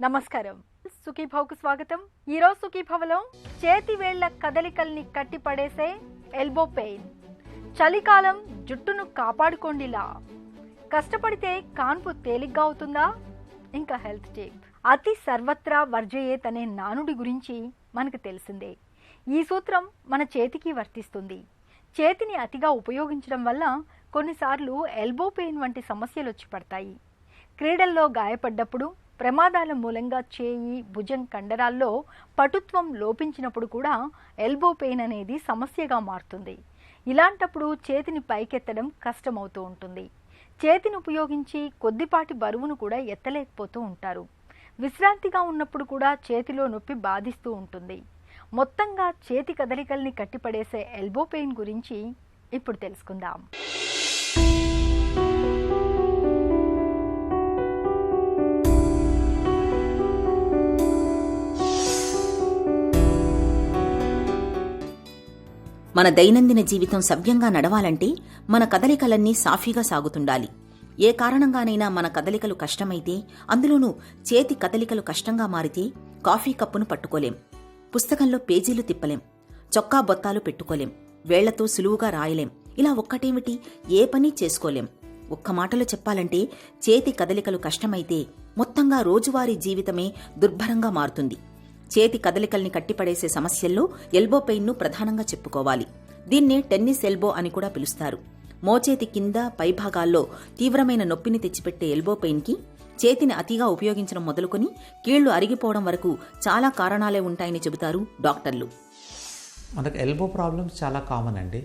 నమస్కారం, సుఖీభావ్కు స్వాగతం. ఈరోజు సుఖీభావ్లో చేతి వేళ్ల కదలికల్ని కట్టిపడేసే ఎల్బో పెయిన్. చలికాలం జుట్టును కాపాడుకోండిలా. కష్టపడితే కాన్పు తేలిగ్గా అవుతుందా? ఇంకా హెల్త్ టిప్. అతి సర్వత్రా వర్జయేత్ అనే నానుడి గురించి మనకు తెలిసిందే. ఈ సూత్రం మన చేతికి వర్తిస్తుంది. చేతిని అతిగా ఉపయోగించడం వల్ల కొన్నిసార్లు ఎల్బో పెయిన్ వంటి సమస్యలు వచ్చి పడతాయి. క్రీడల్లో గాయపడ్డప్పుడు, ప్రమాదాల మూలంగా చేయి, భుజం కండరాల్లో పటుత్వం లోపించినప్పుడు కూడా ఎల్బో పెయిన్ అనేది సమస్యగా మారుతుంది. ఇలాంటప్పుడు చేతిని పైకెత్తడం కష్టమవుతూ ఉంటుంది. చేతిని ఉపయోగించి కొద్దిపాటి బరువును కూడా ఎత్తలేకపోతూ ఉంటారు. విశ్రాంతిగా ఉన్నప్పుడు కూడా చేతిలో నొప్పి బాధిస్తూ ఉంటుంది. మొత్తంగా చేతి కదలికల్ని కట్టిపడేసే ఎల్బో పెయిన్ గురించి ఇప్పుడు తెలుసుకుందాం. మన దైనందిన జీవితం సవ్యంగా నడవాలంటే మన కదలికలన్నీ సాఫీగా సాగుతుండాలి. ఏ కారణంగానైనా మన కదలికలు కష్టమైతే, అందులోనూ చేతి కదలికలు కష్టంగా మారితే కాఫీ కప్పును పట్టుకోలేం, పుస్తకంలో పేజీలు తిప్పలేం, చొక్కా బొత్తాలు పెట్టుకోలేం, వేళ్లతో సులువుగా రాయలేం. ఇలా ఒక్కటేమిటి, ఏ పని చేసుకోలేం. ఒక్క మాటలో చెప్పాలంటే చేతి కదలికలు కష్టమైతే మొత్తంగా రోజువారీ జీవితమే దుర్భరంగా మారుతుంది. చేతి కదలికల్ని కట్టిపడేసే సమస్యల్లో ఎల్బో పెయిన్ను ప్రధానంగా చెప్పుకోవాలి. దీన్నే టెన్నిస్ ఎల్బో అని కూడా పిలుస్తారు. మోచేతి కింద పైభాగాల్లో తీవ్రమైన నొప్పిని తెచ్చిపెట్టే ఎల్బో పెయిన్కి చేతిని అతిగా ఉపయోగించడం మొదలుకొని కీళ్లు అరిగిపోవడం వరకు చాలా కారణాలే ఉంటాయని చెబుతారు డాక్టర్లు. మనకు ఎల్బో ప్రాబ్లమ్స్ చాలా కామన్ అండి.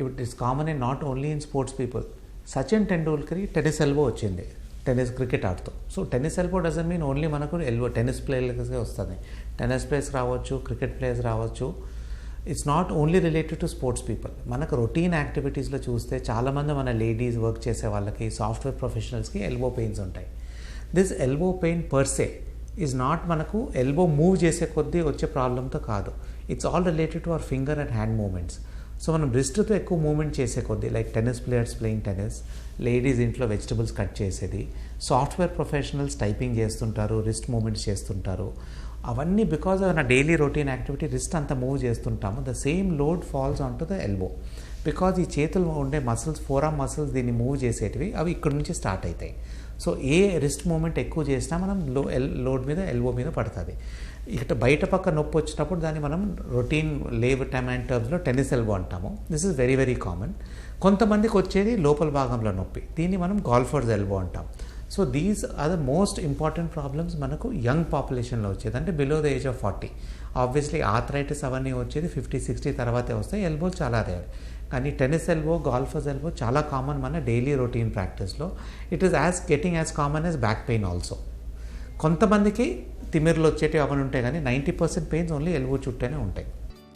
It is common in not only in sports people. Sachin Tendulkar tennis elbow వచ్చింది, టెన్నిస్ క్రికెట్ ఆడుతూ. So tennis elbow doesn't mean only మనకు ఎల్బో టెన్నిస్ ప్లేయర్స్కే వస్తుంది. టెన్నిస్ ప్లేయర్స్ రావచ్చు, క్రికెట్ ప్లేయర్స్ రావచ్చు. It's not only related to sports people. మనకు routine యాక్టివిటీస్లో చూస్తే చాలామంది మన లేడీస్ వర్క్ చేసే వాళ్ళకి, సాఫ్ట్వేర్ ప్రొఫెషనల్స్కి ఎల్బో పెయిన్స్ ఉంటాయి. This elbow pain per se is not మనకు ఎల్బో మూవ్ చేసే కొద్దీ వచ్చే ప్రాబ్లంతో కాదు. It's all related to our finger and hand movements. So మనం రిస్ట్తో ఎక్కువ మూమెంట్ చేసే కొద్దీ, like tennis players playing tennis, ladies ఇంట్లో వెజిటబుల్స్ కట్ చేసేది, సాఫ్ట్వేర్ ప్రొఫెషనల్స్ టైపింగ్ చేస్తుంటారు, రిస్ట్ మూమెంట్స్ చేస్తుంటారు. అవన్నీ బికాజ్ ఆఫ్ నా డైలీ రొటీన్ యాక్టివిటీ రిస్ట్ అంతా మూవ్ చేస్తుంటాము. The same load falls on to the elbow. Because ఈ చేతులు ఉండే మసిల్స్, ఫోర్ ఆర్మ్ మసిల్స్ దీన్ని మూవ్ చేసేటివి, అవి ఇక్కడ నుంచి స్టార్ట్ అవుతాయి. సో ఏ రిస్ట్ మూమెంట్ ఎక్కువ చేసినా మనం లోడ్ మీద ఎల్బో మీద పడుతుంది. ఇక బయట పక్క నొప్పి వచ్చినప్పుడు దాన్ని మనం రొటీన్ లేవ్ టైమ్ అండ్ టర్మ్స్లో టెన్నిస్ ఎల్బో అంటాము. This is very very common. కొంతమందికి వచ్చేది లోపల భాగంలో నొప్పి, దీన్ని మనం గాల్ఫర్స్ ఎల్బో అంటాం. So these are the most important problems మనకు యంగ్ పాపులేషన్లో వచ్చేది, అంటే below the age of 40. Obviously arthritis అవన్నీ వచ్చేది 50-60 తర్వాతే వస్తాయి. ఎల్బో చాలా రేర్. కానీ టెన్నిస్ ఎల్బో, గాల్ఫర్స్ ఎల్బో చాలా కామన్ మన డైలీ రొటీన్ ప్రాక్టీస్లో. It is getting as common as back pain also. కొంతమందికి తిమిర్లు వచ్చేటివి అవన్నీ ఉంటాయి, కానీ 90% పెయిన్స్ ఓన్లీ ఎల్బో చుట్టూనే ఉంటాయి.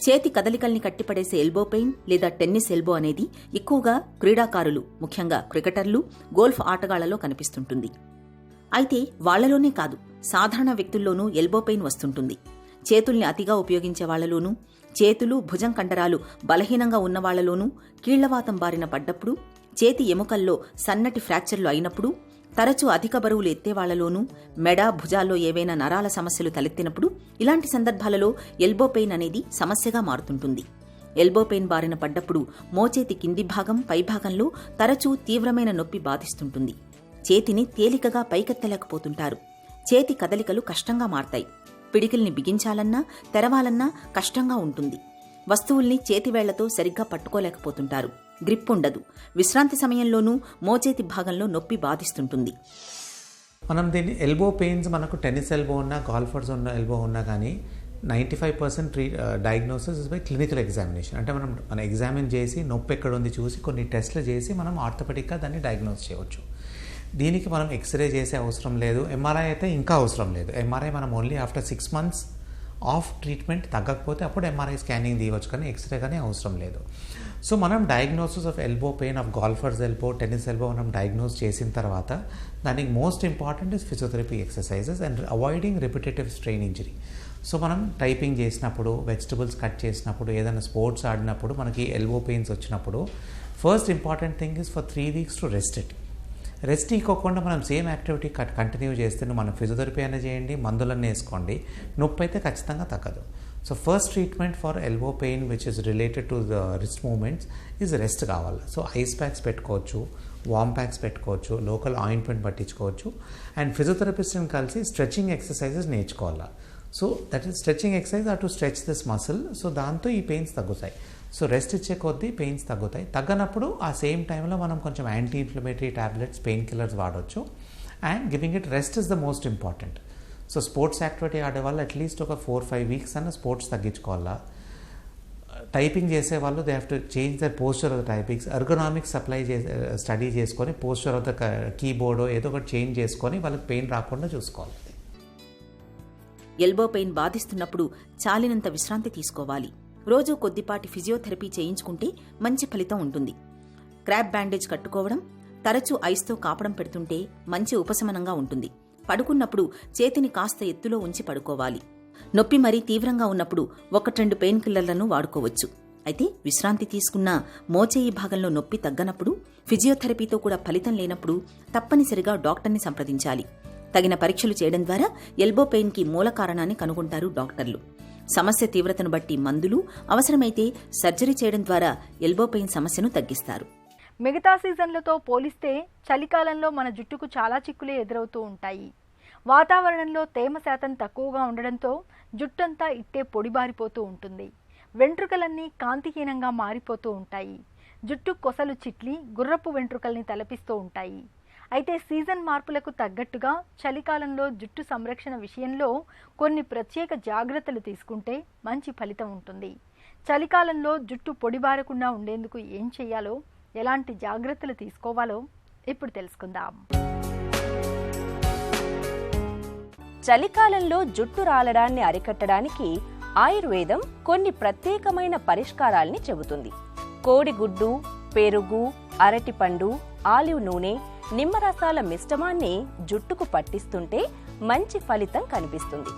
చేతి కదలికల్ని కట్టిపడేసే ఎల్బో పెయిన్ లేదా టెన్నిస్ ఎల్బో అనేది ఎక్కువగా క్రీడాకారులు, ముఖ్యంగా క్రికెటర్లు, గోల్ఫ్ ఆటగాళ్లలో కనిపిస్తుంటుంది. అయితే వాళ్లలోనే కాదు, సాధారణ వ్యక్తుల్లోనూ ఎల్బో పెయిన్ వస్తుంటుంది. చేతుల్ని అతిగా ఉపయోగించే వాళ్లలోనూ, చేతులు, భుజం కండరాలు బలహీనంగా ఉన్న వాళ్లలోనూ, కీళ్లవాతం బారిన పడ్డప్పుడు, చేతి ఎముకల్లో సన్నటి ఫ్రాక్చర్లు అయినప్పుడు, తరచూ అధిక బరువులు ఎత్తేవాళ్లలోనూ, మెడ, భుజాల్లో ఏవైనా నరాల సమస్యలు తలెత్తినప్పుడు, ఇలాంటి సందర్భాలలో ఎల్బో పెయిన్ అనేది సమస్యగా మారుతుంటుంది. ఎల్బో పెయిన్ బారిన పడ్డప్పుడు మోచేతి కింది భాగం, పైభాగంలో తరచూ తీవ్రమైన నొప్పి బాధిస్తుంటుంది. చేతిని తేలికగా పైకెత్తలేకపోతుంటారు. చేతి కదలికలు కష్టంగా మారతాయి. పిడికిల్ని బిగించాలన్నా, తెరవాలన్నా కష్టంగా ఉంటుంది. వస్తువుల్ని చేతివేళ్లతో సరిగ్గా పట్టుకోలేకపోతుంటారు. గ్రిప్ ఉండదు. విశ్రాంతి సమయంలోనూ మోచేతి భాగంలో నొప్పి బాధిస్తుంటుంది. మనం దీన్ని ఎల్బో పెయిన్స్ మనకు టెన్నిస్ ఎల్బో ఉన్నా, గాల్ఫర్స్ ఉన్న ఎల్బో ఉన్నా కానీ 95% diagnosis is by clinical examination. అంటే మనం ఎగ్జామిన్ చేసి నొప్పి ఎక్కడ ఉంది చూసి కొన్ని టెస్ట్లు చేసి మనం ఆర్థోపెడిక్గా దాన్ని డయాగ్నోస్ చేయవచ్చు. దీనికి మనం ఎక్స్రే చేసే అవసరం లేదు. ఎంఆర్ఐ అయితే ఇంకా అవసరం లేదు. ఎంఆర్ఐ మనం only after 6 months of treatment తగ్గకపోతే అప్పుడు ఎంఆర్ఐ స్కానింగ్ తీయవచ్చు, కానీ ఎక్స్రే కానీ అవసరం లేదు. సో మనం diagnosis of elbow pain, of golfer's elbow, tennis elbow మనం డయాగ్నోస్ చేసిన తర్వాత దానికి most important is physiotherapy exercises and avoiding repetitive strain injury. So మనం టైపింగ్ చేసినప్పుడు, వెజిటబుల్స్ కట్ చేసినప్పుడు, ఏదైనా స్పోర్ట్స్ ఆడినప్పుడు మనకి ఎల్బో పెయిన్స్ వచ్చినప్పుడు first important thing is for 3 weeks to rest it. Rest ఇవ్వకుండా మనం సేమ్ యాక్టివిటీ కంటిన్యూ చేస్తే మనం ఫిజియోథెరపీ అయినా చేయండి, మందులన్నీ వేసుకోండి, నొప్పి అయితే ఖచ్చితంగా తగ్గదు. So first treatment for elbow pain which is related to the wrist movements is rest కావాలి. సో ఐస్ ప్యాక్స్ పెట్టుకోవచ్చు, వామ్ ప్యాక్స్ పెట్టుకోవచ్చు, లోకల్ ఆయింట్మెంట్ పట్టించుకోవచ్చు, అండ్ ఫిజియోథెరపిస్ట్ని కలిసి స్ట్రెచింగ్ ఎక్సర్సైజెస్ నేర్చుకోవాలి. So that is stretching exercise are to stretch this muscle. So దాంతో ఈ pains తగ్గుతాయి. సో రెస్ట్ ఇచ్చే కొద్దీ పెయిన్స్ తగ్గుతాయి. తగ్గనప్పుడు ఆ సేమ్ టైంలో మనం కొంచెం anti inflammatory tablets, pain killers వాడవచ్చు. And giving it rest is the most important. So sports activity ఆడేవాళ్ళు అట్లీస్ట్ ఒక 4-5 వీక్స్ అన్న స్పోర్ట్స్ తగ్గించుకోవాలా. టైపింగ్ చేసేవాళ్ళు they have to change the posture of the typings. Ergonomics study చేసుకొని posture of the keyboard ఏదో ఒకటి change చేసుకొని వాళ్ళకి పెయిన్ రాకుండా చూసుకోవాలి. ఎల్బో పెయిన్ బాధిస్తున్నప్పుడు చాలినంత విశ్రాంతి తీసుకోవాలి. రోజు కొద్దిపాటి ఫిజియోథెరపీ చేయించుకుంటే మంచి ఫలితం ఉంటుంది. క్రాప్ బ్యాండేజ్ కట్టుకోవడం, తరచూ ఐస్తో కాపడం పెడుతుంటే మంచి ఉపశమనంగా ఉంటుంది. పడుకున్నప్పుడు చేతిని కాస్త ఎత్తులో ఉంచి పడుకోవాలి. నొప్పి మరీ తీవ్రంగా ఉన్నప్పుడు 1-2 పెయిన్ కిల్లర్లను వాడుకోవచ్చు. అయితే విశ్రాంతి తీసుకున్న మోచేయి భాగంలో నొప్పి తగ్గనప్పుడు, ఫిజియోథెరపీతో కూడా ఫలితం లేనప్పుడు తప్పనిసరిగా డాక్టర్ని సంప్రదించాలి. తగిన పరీక్షలు చేయడం ద్వారా ఎల్బో పెయిన్కి మూల కారణాన్ని కనుగొంటారు డాక్టర్లు. సమస్య తీవ్రతను బట్టి మందులు, అవసరమైతే సర్జరీ చేయడం ద్వారా ఎల్బో పెయిన్ సమస్యను తగ్గిస్తారు. మిగతా సీజన్లతో పోలిస్తే చలికాలంలో మన జుట్టుకు చాలా చిక్కులే ఎదురవుతూ ఉంటాయి. వాతావరణంలో తేమ శాతం తక్కువగా ఉండడంతో జుట్టంతా ఇట్టే పొడిబారిపోతూ ఉంటుంది. వెంట్రుకలన్నీ కాంతిహీనంగా మారిపోతూ ఉంటాయి. జుట్టు కొసలు చిట్లి గుర్రపు వెంట్రుకల్ని తలపిస్తూ ఉంటాయి. అయితే సీజన్ మార్పులకు తగ్గట్టుగా చలికాలంలో జుట్టు సంరక్షణ విషయంలో కొన్ని ప్రత్యేక జాగ్రత్తలు తీసుకుంటే మంచి ఫలితం ఉంటుంది. చలికాలంలో జుట్టు పొడిబారకుండా ఉండేందుకు ఏం చేయాలో, ఎలాంటి జాగ్రత్తలు తీసుకోవాలో ఇప్పుడు తెలుసుకుందాం. చలికాలంలో జుట్టు రాలడాన్ని అరికట్టడానికి ఆయుర్వేదం కొన్ని ప్రత్యేకమైన పరిష్కారాల్ని చెబుతుంది. కోడిగుడ్డు, పెరుగు, అరటిపండు, ఆలివ్ నూనె, నిమ్మరసాల మిశ్రమాన్ని జుట్టుకు పట్టిస్తుంటే మంచి ఫలితం కనిపిస్తుంది.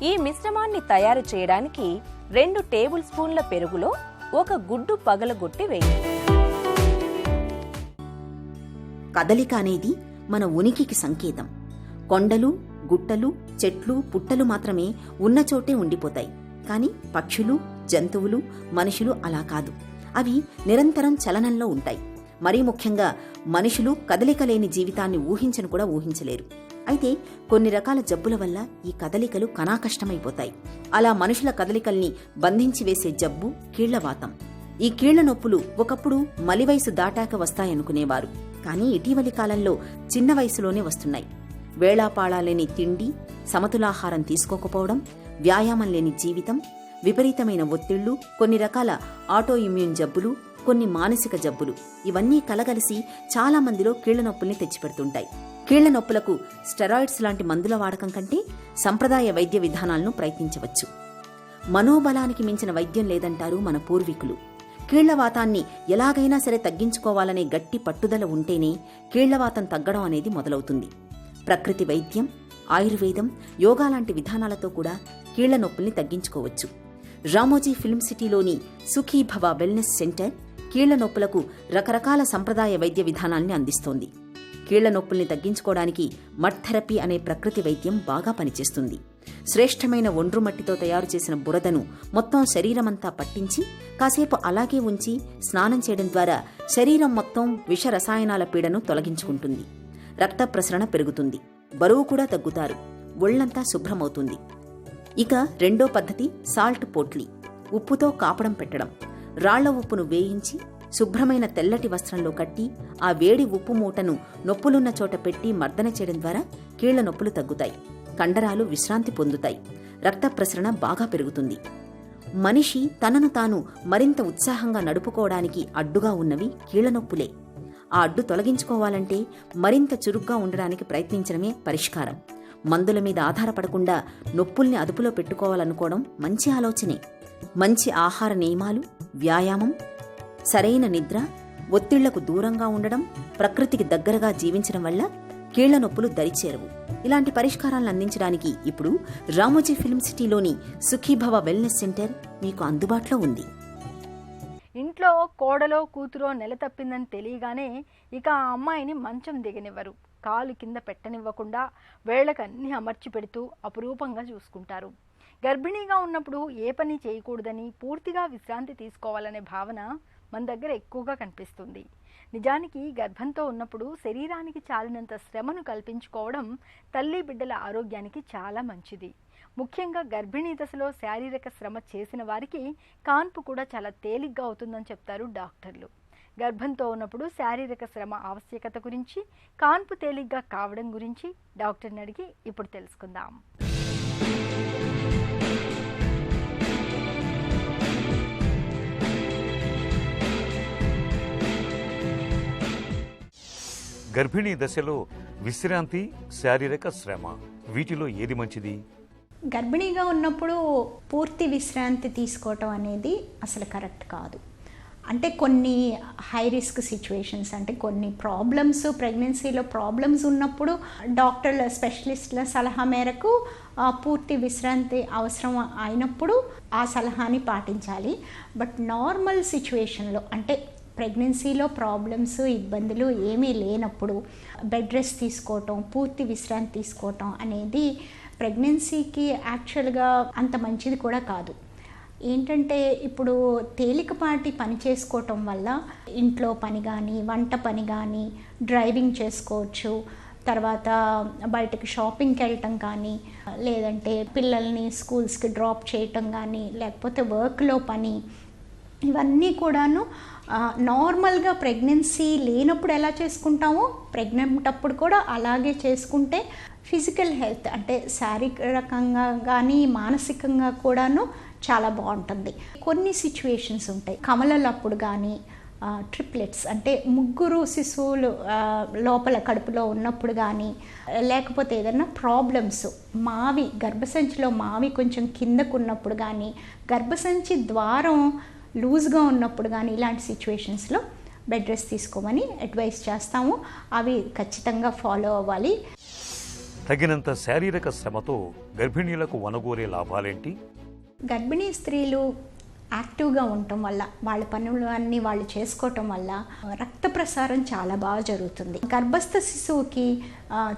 ఈ మిశ్రమాన్ని తయారు చేయడానికి 2 టేబుల్ స్పూన్ల పెరుగులో 1 గుడ్డు పగలగొట్టి వేయండి. కదలిక అనేది మన ఉనికికి సంకేతం. కొండలు, గుట్టలు, చెట్లు, పుట్టలు మాత్రమే ఉన్న చోటే ఉండిపోతాయి. కానీ పక్షులు, జంతువులు, మనుషులు అలా కాదు. అవి నిరంతరం చలనంలో ఉంటాయి. మరీ ముఖ్యంగా మనుషులు కదలిక లేని జీవితాన్ని ఊహించను కూడా ఊహించలేరు. అయితే కొన్ని రకాల జబ్బుల వల్ల ఈ కదలికలు కనాకష్టమైపోతాయి. అలా మనుషుల కదలికల్ని బంధించి వేసే జబ్బు కీళ్లవాతం. ఈ కీళ్ల నొప్పులు ఒకప్పుడు మలి వయసు దాటాక వస్తాయనుకునేవారు. కానీ ఇటీవలి కాలంలో చిన్న వయసులోనే వస్తున్నాయి. వేళాపాళా లేని తిండి, సమతులాహారం తీసుకోకపోవడం, వ్యాయామం లేని జీవితం, విపరీతమైన ఒత్తిళ్లు, కొన్ని రకాల ఆటో ఇమ్యూన్ జబ్బులు, కొన్ని మానసిక జబ్బులు, ఇవన్నీ కలగలిసి చాలా మందిలో కీళ్ల నొప్పుల్ని తెచ్చిపెడుతుంటాయి. కీళ్ల నొప్పులకు స్టెరాయిడ్స్ లాంటి మందుల వాడకం కంటే సంప్రదాయ వైద్య విధానాలను ప్రయత్నించవచ్చు. మనోబలానికి మించిన వైద్యం లేదంటారు మన పూర్వీకులు. కీళ్లవాతాన్ని ఎలాగైనా సరే తగ్గించుకోవాలనే గట్టి పట్టుదల ఉంటేనే కీళ్లవాతం తగ్గడం అనేది మొదలవుతుంది. ప్రకృతి వైద్యం, ఆయుర్వేదం, యోగా లాంటి విధానాలతో కూడా కీళ్ల నొప్పుల్ని తగ్గించుకోవచ్చు. రామోజీ ఫిల్మ్ సిటీలోని సుఖీభవ వెల్నెస్ సెంటర్ కీళ్ల నొప్పులకు రకరకాల సంప్రదాయ వైద్య విధానాల్ని అందిస్తోంది. కీళ్ల నొప్పుల్ని తగ్గించుకోవడానికి మడ్ థెరపీ అనే ప్రకృతి వైద్యం బాగా పనిచేస్తుంది. శ్రేష్టమైన ఒండ్రు మట్టితో తయారు చేసిన బురదను మొత్తం శరీరమంతా పట్టించి కాసేపు అలాగే ఉంచి స్నానం చేయడం ద్వారా శరీరం మొత్తం విష రసాయనాల పీడను తొలగించుకుంటుంది. రక్త ప్రసరణ పెరుగుతుంది. బరువు కూడా తగ్గుతారు. ఒళ్లంతా శుభ్రమవుతుంది. ఇక రెండో పద్ధతి సాల్ట్ పోట్లీ. ఉప్పుతో కాపడం పెట్టడం. రాళ్ల ఉప్పును వేయించి శుభ్రమైన తెల్లటి వస్త్రంలో కట్టి ఆ వేడి ఉప్పు మూటను నొప్పులున్న చోట పెట్టి మర్దన చేయడం ద్వారా కీళ్ల నొప్పులు తగ్గుతాయి. కండరాలు విశ్రాంతి పొందుతాయి. రక్త ప్రసరణ బాగా పెరుగుతుంది. మనిషి తనను తాను మరింత ఉత్సాహంగా నడుపుకోవడానికి అడ్డుగా ఉన్నవి కీళ్ల నొప్పులే. ఆ అడ్డు తొలగించుకోవాలంటే మరింత చురుగ్గా ఉండడానికి ప్రయత్నించడమే పరిష్కారం. మందుల మీద ఆధారపడకుండా నొప్పుల్ని అదుపులో పెట్టుకోవాలనుకోవడం మంచి ఆలోచనే. మంచి ఆహార నియమాలు, వ్యాయామం, సరైన నిద్ర, ఒత్తిళ్లకు దూరంగా ఉండడం, ప్రకృతికి దగ్గరగా జీవించడం వల్ల కీళ్ల నొప్పులు దరిచేరవు. ఇలాంటి పరిష్కారాలను అందించడానికి ఇప్పుడు రామోజీ ఫిల్మ్ సిటీలోని సుఖీభవ వెల్నెస్ సెంటర్ మీకు అందుబాటులో ఉంది. ఇంట్లో ఇంట్లో కోడలో కూతురో నెల తప్పిందని తెలియగానే ఇక ఆ అమ్మాయిని మంచం దిగనివ్వరు. కాలు కింద పెట్టనివ్వకుండా వేళ్లకన్నీ అమర్చి పెడుతూ అపురూపంగా చూసుకుంటారు. గర్భిణీగా ఉన్నప్పుడు ఏ పని చేయకూడదని, పూర్తిగా విశ్రాంతి తీసుకోవాలనే భావన మన దగ్గర ఎక్కువగా కనిపిస్తుంది. నిజానికి గర్భంతో ఉన్నప్పుడు శరీరానికి చాలినంత శ్రమను కల్పించుకోవడం తల్లి బిడ్డల ఆరోగ్యానికి చాలా మంచిది. ముఖ్యంగా గర్భిణీ దశలో శారీరక శ్రమ చేసిన వారికి కాన్పు కూడా చాలా తేలిగ్గా అవుతుందని చెప్తారు డాక్టర్లు. గర్భంతో ఉన్నప్పుడు శారీరక శ్రమ ఆవశ్యకత గురించి, కాన్పు తేలిగ్గా కావడం గురించి డాక్టర్ని అడిగి ఇప్పుడు తెలుసుకుందాం. గర్భిణీ దశలో విశ్రాంతి, శారీరక శ్రమ, వీటిలో ఏది మంచిది? గర్భిణీగా ఉన్నప్పుడు పూర్తి విశ్రాంతి తీసుకోవటం అనేది అసలు కరెక్ట్ కాదు. అంటే కొన్ని హై రిస్క్ సిచ్యువేషన్స్, అంటే కొన్ని ప్రాబ్లమ్స్, ప్రెగ్నెన్సీలో ప్రాబ్లమ్స్ ఉన్నప్పుడు డాక్టర్ల, స్పెషలిస్టుల సలహా మేరకు పూర్తి విశ్రాంతి అవసరం అయినప్పుడు ఆ సలహాని పాటించాలి. బట్ నార్మల్ సిచ్యువేషన్లో, అంటే ప్రెగ్నెన్సీలో ప్రాబ్లమ్స్, ఇబ్బందులు ఏమీ లేనప్పుడు బెడ్ రెస్ట్ తీసుకోవటం, పూర్తి విశ్రాంతి తీసుకోవటం అనేది ప్రెగ్నెన్సీకి యాక్చువల్గా అంత మంచిది కూడా కాదు. ఏంటంటే ఇప్పుడు తేలికపాటి పని చేసుకోవటం వల్ల ఇంట్లో పని కానీ, వంట పని కానీ, డ్రైవింగ్ చేసుకోవచ్చు, తర్వాత బయటకు షాపింగ్కి వెళ్ళటం కానీ, లేదంటే పిల్లల్ని స్కూల్స్కి డ్రాప్ చేయటం కానీ, లేకపోతే వర్క్లో పని, ఇవన్నీ కూడాను నార్మల్గా ప్రెగ్నెన్సీ లేనప్పుడు ఎలా చేసుకుంటామో ప్రెగ్నెంట్ అప్పుడు కూడా అలాగే చేసుకుంటే ఫిజికల్ హెల్త్, అంటే శారీరకంగా కానీ మానసికంగా కూడాను చాలా బాగుంటుంది. కొన్ని సిచ్యువేషన్స్ ఉంటాయి, కమలలప్పుడు కానీ, ట్రిప్లెట్స్ అంటే ముగ్గురు శిశువులు లోపల కడుపులో ఉన్నప్పుడు కానీ, లేకపోతే ఏదైనా ప్రాబ్లమ్స్, మావి గర్భసంచిలో మావి కొంచెం కిందకు ఉన్నప్పుడు కానీ, గర్భసంచి ద్వారం లూజ్గా ఉన్నప్పుడు కానీ, ఇలాంటి సిచ్యువేషన్స్లో బెడ్ రెస్ట్ తీసుకోమని అడ్వైస్ చేస్తాము. అవి ఖచ్చితంగా ఫాలో అవ్వాలి. తగినంత శారీరక శ్రమతో గర్భిణీలకు వనగూరే లాభాలేంటి? గర్భిణీ స్త్రీలు యాక్టివ్గా ఉండటం వల్ల, వాళ్ళ పనులు అన్నీ వాళ్ళు చేసుకోవటం వల్ల రక్త ప్రసారం చాలా బాగా జరుగుతుంది. గర్భస్థ శిశువుకి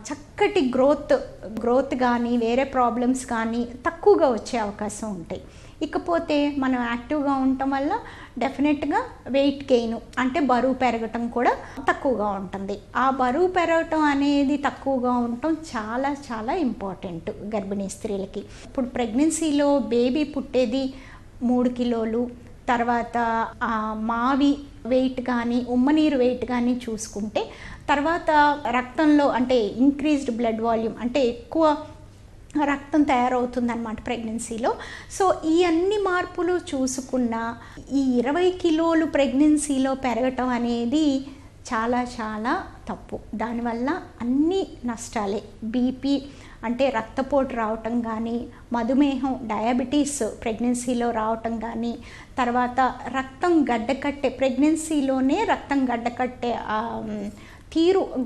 చక్కటి గ్రోత్ కానీ, వేరే ప్రాబ్లమ్స్ కానీ తక్కువగా వచ్చే అవకాశం ఉంటాయి. ఇకపోతే మనం యాక్టివ్గా ఉండటం వల్ల డెఫినెట్గా వెయిట్ గెయిన్, అంటే బరువు పెరగటం కూడా తక్కువగా ఉంటుంది. ఆ బరువు పెరగటం అనేది తక్కువగా ఉండటం చాలా చాలా ఇంపార్టెంట్ గర్భిణీ స్త్రీలకి. ఇప్పుడు ప్రెగ్నెన్సీలో బేబీ పుట్టేది 3 కిలోలు, తర్వాత మావి వెయిట్ కానీ, ఉమ్మనీరు వెయిట్ కానీ చూసుకుంటే, తర్వాత రక్తంలో అంటే ఇంక్రీజ్డ్ బ్లడ్ వాల్యూమ్, అంటే ఎక్కువ రక్తం తయారవుతుందన్నమాట ప్రెగ్నెన్సీలో. సో ఈ అన్ని మార్పులు చూసుకున్న ఈ 20 కిలోలు ప్రెగ్నెన్సీలో పెరగటం అనేది చాలా చాలా తప్పు. దానివల్ల అన్ని నష్టాలే. బీపీ అంటే రక్తపోటు రావటం కానీ, మధుమేహం, డయాబెటీస్ ప్రెగ్నెన్సీలో రావటం కానీ, తర్వాత రక్తం గడ్డకట్టే, ప్రెగ్నెన్సీలోనే రక్తం గడ్డకట్టే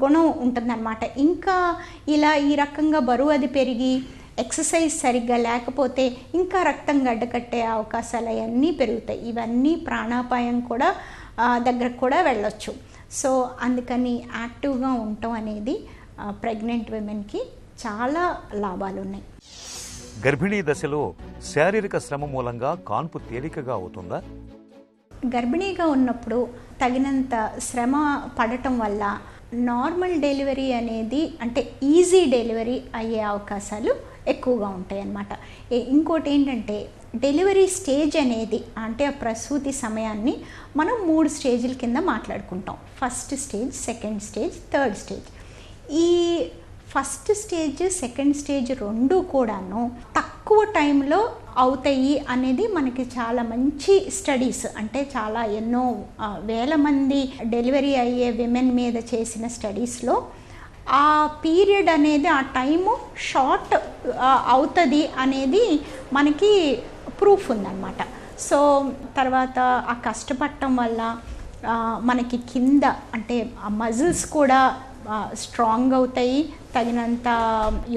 గుణం ఉంటుందన్నమాట. ఇంకా ఇలా ఈ రకంగా బరువు అది పెరిగి ఎక్సర్సైజ్ సరిగ్గా లేకపోతే ఇంకా రక్తం గడ్డకట్టే అవకాశాలు అవన్నీ పెరుగుతాయి. ఇవన్నీ ప్రాణాపాయం కూడా దగ్గరకు కూడా వెళ్ళొచ్చు. సో అందుకని యాక్టివ్గా ఉండటం అనేది ప్రెగ్నెంట్ విమెన్కి చాలా లాభాలు ఉన్నాయి. గర్భిణీ దశలో శారీరక శ్రమ మూలంగా కాన్పు తేలికగా అవుతుందా? గర్భిణీగా ఉన్నప్పుడు తగినంత శ్రమ పడటం వల్ల నార్మల్ డెలివరీ అనేది, అంటే ఈజీ డెలివరీ అయ్యే అవకాశాలు ఎక్కువగా ఉంటాయి అన్నమాట. ఇంకోటి ఏంటంటే డెలివరీ స్టేజ్ అనేది, అంటే ఆ ప్రసూతి సమయాన్ని మనం 3 స్టేజ్ల కింద మాట్లాడుకుంటాం. First stage, second stage, third stage. ఈ ఫస్ట్ స్టేజ్, సెకండ్ స్టేజ్ రెండు కూడాను తక్కువ టైంలో అవుతాయి అనేది మనకి చాలా మంచి స్టడీస్, అంటే చాలా ఎన్నో వేల మంది డెలివరీ అయ్యే విమెన్ మీద చేసిన స్టడీస్లో ఆ పీరియడ్ అనేది, ఆ టైము షార్ట్ అవుతుంది అనేది మనకి ప్రూఫ్ ఉందన్నమాట. సో తర్వాత ఆ కష్టపడటం వల్ల మనకి కింద, అంటే ఆ మజిల్స్ కూడా స్ట్రాంగ్ అవుతాయి. తగినంత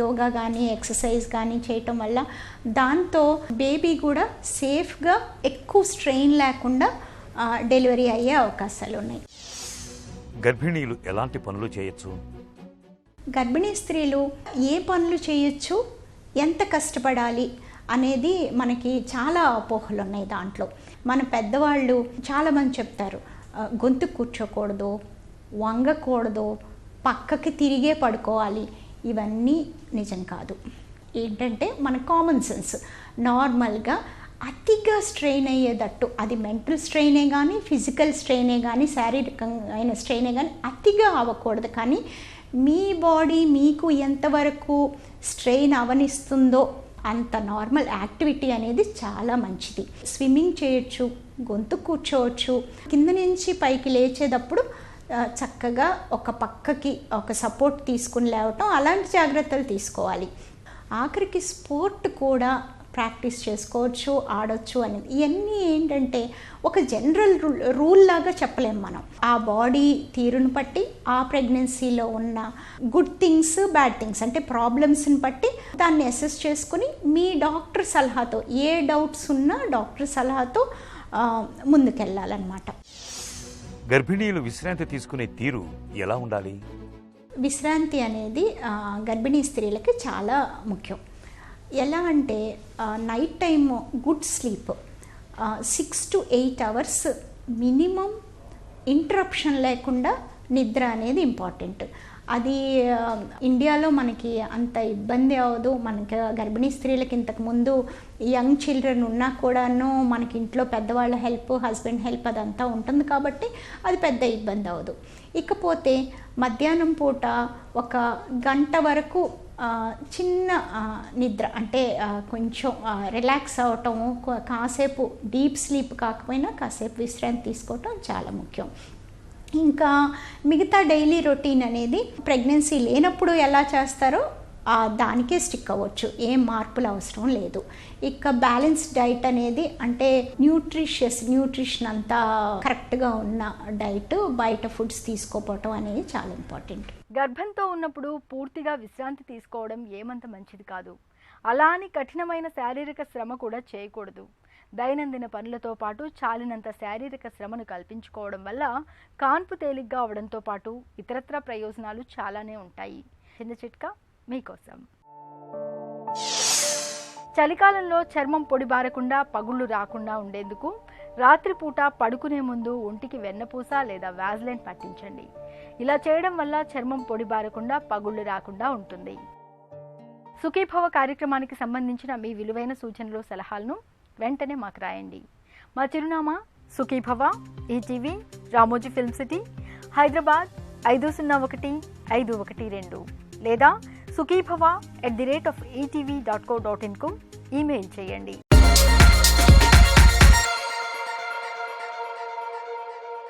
యోగా కానీ, ఎక్సర్సైజ్ కానీ చేయటం వల్ల దాంతో బేబీ కూడా సేఫ్గా, ఎక్కువ స్ట్రెయిన్ లేకుండా డెలివరీ అయ్యే అవకాశాలు ఉన్నాయి. గర్భిణీలు ఎలాంటి పనులు చేయొచ్చు? గర్భిణీ స్త్రీలు ఏ పనులు చేయొచ్చు, ఎంత కష్టపడాలి అనేది మనకి చాలా అపోహలు ఉన్నాయి దాంట్లో. మన పెద్దవాళ్ళు చాలామంది చెప్తారు గొంతు కూర్చోకూడదు, వంగకూడదు, పక్కకి తిరిగే పడుకోవాలి. ఇవన్నీ నిజం కాదు. ఏంటంటే మన కామన్ సెన్స్ నార్మల్గా అతిగా స్ట్రెయిన్ అయ్యేటట్టు, అది మెంటల్ స్ట్రెయినే కానీ ఫిజికల్ స్ట్రెయినే కానీ శారీరకమైన స్ట్రెయినే కానీ అతిగా అవ్వకూడదు. కానీ మీ బాడీ మీకు ఎంతవరకు స్ట్రెయిన్ అవనిస్తుందో అంత నార్మల్ యాక్టివిటీ అనేది చాలా మంచిది. స్విమ్మింగ్ చేయొచ్చు, గొంతు కూర్చోవచ్చు, కింద నుంచి పైకి లేచేటప్పుడు చక్కగా ఒక పక్కకి ఒక సపోర్ట్ తీసుకుని లేవటం, అలాంటి జాగ్రత్తలు తీసుకోవాలి. ఆఖరికి స్పోర్ట్ కూడా ప్రాక్టీస్ చేసుకోవచ్చు, ఆడొచ్చు అనేది. ఇవన్నీ ఏంటంటే ఒక జనరల్ రూల్ లాగా చెప్పలేం మనం. ఆ బాడీ తీరును బట్టి, ఆ ప్రెగ్నెన్సీలో ఉన్న గుడ్ థింగ్స్, బ్యాడ్ థింగ్స్ అంటే ప్రాబ్లమ్స్ని బట్టి దాన్ని అసెస్ చేసుకుని మీ డాక్టర్ సలహాతో, ఏ డౌట్స్ ఉన్నా డాక్టర్ సలహాతో ముందుకెళ్ళాలన్నమాట. గర్భిణీలు విశ్రాంతి తీసుకునే తీరు ఎలా ఉండాలి? విశ్రాంతి అనేది గర్భిణీ స్త్రీలకి చాలా ముఖ్యం. ఎలా అంటే night time good sleep, 6 to 8 hours minimum interruption లేకుండా నిద్ర అనేది ఇంపార్టెంట్. అది ఇండియాలో మనకి అంత ఇబ్బంది అవ్వదు. మనకి గర్భిణీ స్త్రీలకి ఇంతకుముందు యంగ్ చిల్డ్రన్ ఉన్నా కూడాను మనకి ఇంట్లో పెద్దవాళ్ళ హెల్ప్, హస్బెండ్ హెల్ప్ అదంతా ఉంటుంది కాబట్టి అది పెద్ద ఇబ్బంది అవ్వదు. ఇకపోతే మధ్యాహ్నం పూట 1 గంట వరకు చిన్న నిద్ర అంటే కొంచెం రిలాక్స్ అవ్వటము, కాసేపు డీప్ స్లీప్ కాకపోయినా కాసేపు విశ్రాంతి తీసుకోవటం చాలా ముఖ్యం. ఇంకా మిగతా డైలీ రొటీన్ అనేది ప్రెగ్నెన్సీ లేనప్పుడు ఎలా చేస్తారో దానికే స్టిక్ అవ్వచ్చు, ఏం మార్పులు అవసరం లేదు. ఇక బ్యాలెన్స్డ్ డైట్ అనేది అంటే న్యూట్రిషన్ అంతా కరెక్ట్గా ఉన్న డైట్, బయట ఫుడ్స్ తీసుకోపోవటం అనేది చాలా ఇంపార్టెంట్. గర్భంతో ఉన్నప్పుడు పూర్తిగా విశ్రాంతి తీసుకోవడం ఏమంత మంచిది కాదు. అలా అని కఠినమైన శారీరక శ్రమ కూడా చేయకూడదు. దైనందిన పనులతో పాటు చాలినంత శారీరక శ్రమను కల్పించుకోవడం వల్ల కాన్పు తేలిగ్గా అవడంతో పాటు ఇతరత్ర ప్రయోజనాలు చాలానే ఉంటాయి. చిన్న చిట్కా మీకోసం. చలికాలంలో చర్మం పొడిబారకుండా, పగుళ్ళు రాకుండా ఉండేందుకు రాత్రిపూట పడుకునే ముందు ఒంటికి వెన్నపూస లేదా వ్యాజ్లైన్ పట్టించండి. ఇలా చేయడం వల్ల చర్మం పొడిబారకుండా, పగుళ్ళు రాకుండా ఉంటుంది. సుఖీభవ కార్యక్రమానికి సంబంధించిన మీ విలువైన సూచనలు, సలహాలను వెంటనే మాకు రాయండి. మా చిరునామా Sukhibhava, ETV, Ramoji film city, Hyderabad 501512 లేదా sukhibhava@etv.co.in కు ఈమెయిల్ చేయండి.